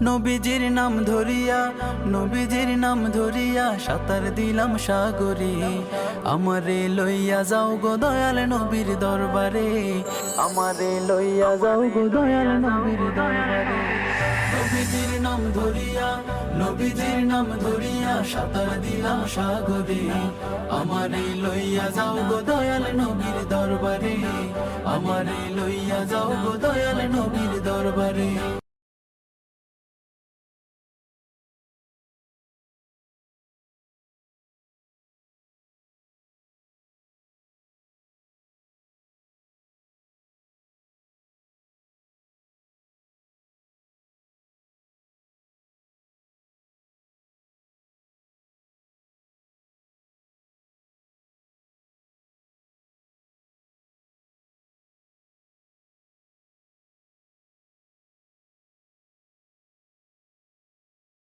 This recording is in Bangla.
নবীজির নাম ধরিয়া, নবীজির নাম ধরিয়া সাঁতার দিলাম সাগরে। আমারে লইয়া যাও গো দয়াল নবীর দরবারে, আমারে লইয়া যাও গো দয়াল নবীর দরবারে। নবীজির নাম ধরিয়া, নবীজির নাম ধরিয়া সাঁতার দিলাম সাগরে। আমারে লইয়া যাও গো দয়াল নবীর দরবারে, আমারে লইয়া যাও গো দয়াল নবীর দরবারে।